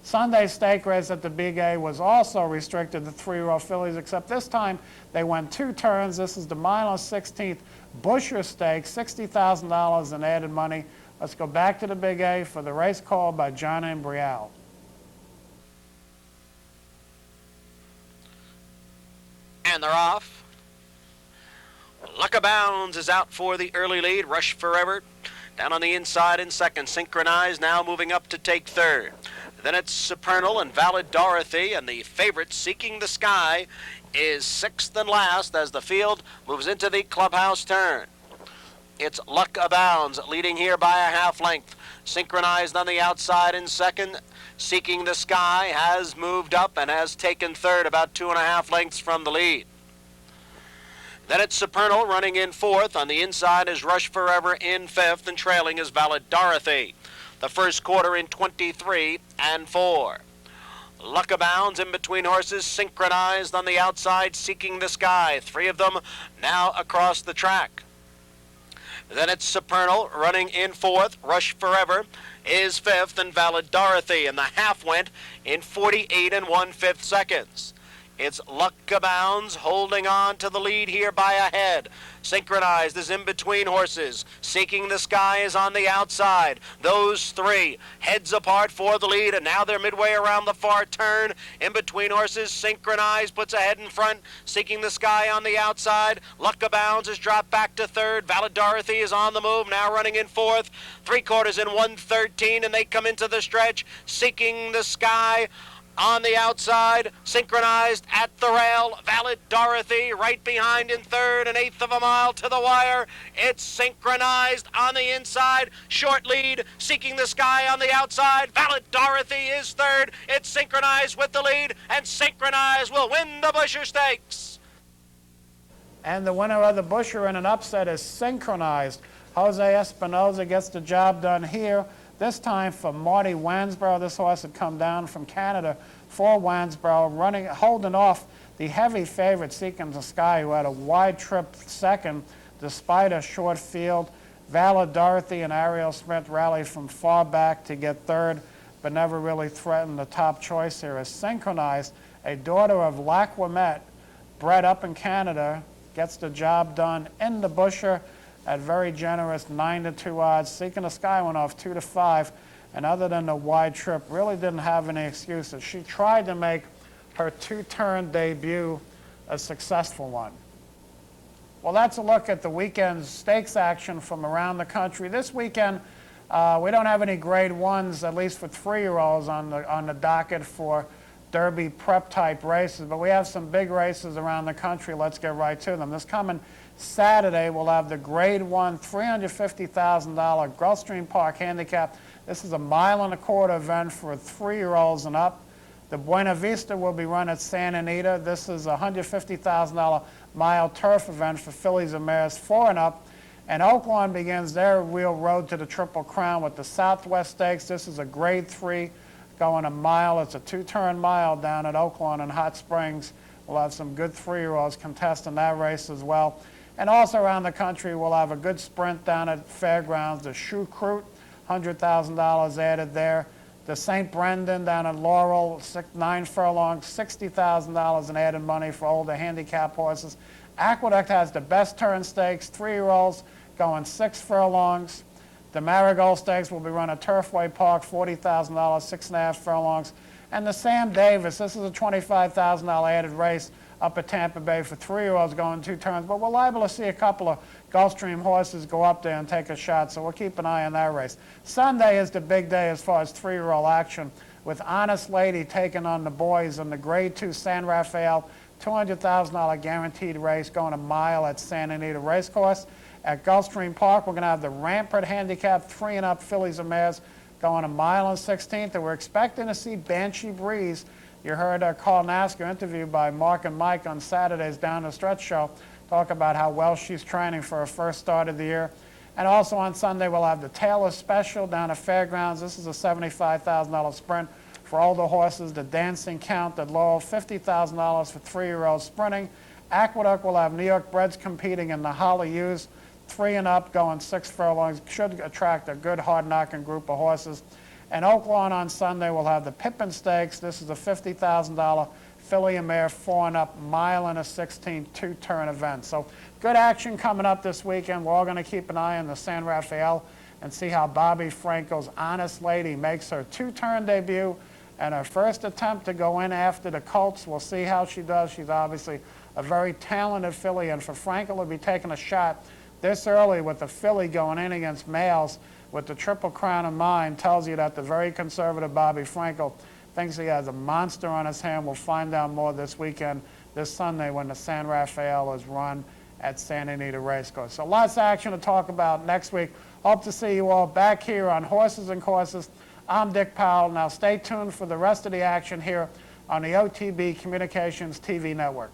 Sunday's stake race at the Big A was also restricted to 3-year-old fillies, except this time they went 2 turns. This is the mile 16th Busher Stake, $60,000 in added money. Let's go back to the Big A for the race called by John Embrial. And they're off. Luckabounds is out for the early lead. Rush Forever down on the inside in second. Synchronized now moving up to take third. Then it's Supernal and Valid Dorothy, and the favorite Seeking the Sky is 6th and last as the field moves into the clubhouse turn. It's Luck Abounds leading here by a half length. Synchronized on the outside in second. Seeking the Sky has moved up and has taken third, about 2.5 lengths from the lead. Then it's Supernal running in fourth. On the inside is Rush Forever in fifth, and trailing is Valid Dorothy. The first quarter in 23 4. Luck Abounds in between horses. Synchronized on the outside, Seeking the Sky. 3 of them now across the track. Then it's Supernal running in fourth. Rush Forever is fifth, and Valid Dorothy. And the half went in 48 1/5 seconds. It's Luck Abounds holding on to the lead here by a head. Synchronized is in between horses. Seeking the Sky is on the outside. Those 3 heads apart for the lead, and now they're midway around the far turn. In between horses, Synchronized puts a head in front. Seeking the Sky on the outside. Luck Abounds has dropped back to third. Valid Dorothy is on the move, now running in fourth. 3/4 in 1:13, and they come into the stretch. Seeking the Sky on the outside, Synchronized at the rail. Valid Dorothy right behind in third, 1/8 of a mile to the wire. It's Synchronized on the inside, short lead. Seeking the Sky on the outside. Valid Dorothy is third. It's Synchronized with the lead, and Synchronized will win the Busher Stakes. And the winner of the Busher in an upset is Synchronized. Jose Espinoza gets the job done here. This time for Marty Wansborough. This horse had come down from Canada for Wansborough, holding off the heavy favorite Seeking the Sky, who had a wide trip second despite a short field. Valid Dorothy and Ariel Smith rallied from far back to get third, but never really threatened. The top choice here is Synchronized, a daughter of Laquamet, bred up in Canada, gets the job done in the Busher at very generous 9-2 odds. Seeking the Sky went off 2-5, and other than the wide trip, really didn't have any excuses. She tried to make her 2-turn debut a successful one. Well, that's a look at the weekend's stakes action from around the country. This weekend, we don't have any grade 1s, at least for 3-year-olds, on the docket for Derby prep type races, but we have some big races around the country. Let's get right to them. This coming Saturday, we'll have the grade 1 $350,000 Gulfstream Park Handicap. This is a 1.25 mile event for 3-year-olds and up. The Buena Vista will be run at Santa Anita. This is a $150,000 mile turf event for fillies and mares 4 and up. And Oaklawn begins their real road to the Triple Crown with the Southwest Stakes. This is a grade 3 going a mile. It's a 2-turn mile down at Oaklawn in Hot Springs. We'll have some good 3-year-olds contesting that race as well. And also around the country, we'll have a good sprint down at Fairgrounds. The Shoe Crute, $100,000 added there. The St. Brendan down at Laurel, 9 furlongs, $60,000 in added money for older handicap horses. Aqueduct has the Best Turn Stakes, 3-year-olds going 6 furlongs. The Marigold Stakes will be run at Turfway Park, $40,000, 6.5 furlongs. And the Sam Davis, this is a $25,000 added race up at Tampa Bay for 3-year-olds going 2 turns. But we're liable to see a couple of Gulfstream horses go up there and take a shot, so we'll keep an eye on that race. Sunday is the big day as far as 3-year-old action, with Honest Lady taking on the boys in the Grade 2 San Rafael, $200,000 guaranteed race going a mile at Santa Anita Racecourse. At Gulfstream Park, we're going to have the Rampart Handicap 3 and up fillies and mares going a mile and 16th, and we're expecting to see Banshee Breeze. You heard Carl Nasker interviewed by Mark and Mike on Saturday's Down the Stretch show talk about how well she's training for her first start of the year. And also on Sunday, we'll have the Taylor Special down at Fairgrounds. This is a $75,000 sprint for older horses. The Dancing Count at Laurel, $50,000 for 3-year-olds sprinting. Aqueduct will have New York breds competing in the Hollie Hughes, 3 and up, going 6 furlongs. Should attract a good hard-knocking group of horses. And Oaklawn on Sunday will have the Pippin Stakes. This is a $50,000 filly and mare 4 and up, mile and a 16th, 2-turn event. So good action coming up this weekend. We're all going to keep an eye on the San Rafael and see how Bobby Frankel's Honest Lady makes her 2-turn debut and her first attempt to go in after the Colts. We'll see how she does. She's obviously a very talented filly, and for Frankel to be taking a shot this early with the filly going in against males with the Triple Crown in mind tells you that the very conservative Bobby Frankel thinks he has a monster on his hand. We'll find out more this weekend, this Sunday, when the San Rafael is run at Santa Anita Racecourse. So lots of action to talk about next week. Hope to see you all back here on Horses and Courses. I'm Dick Powell. Now stay tuned for the rest of the action here on the OTB Communications TV network.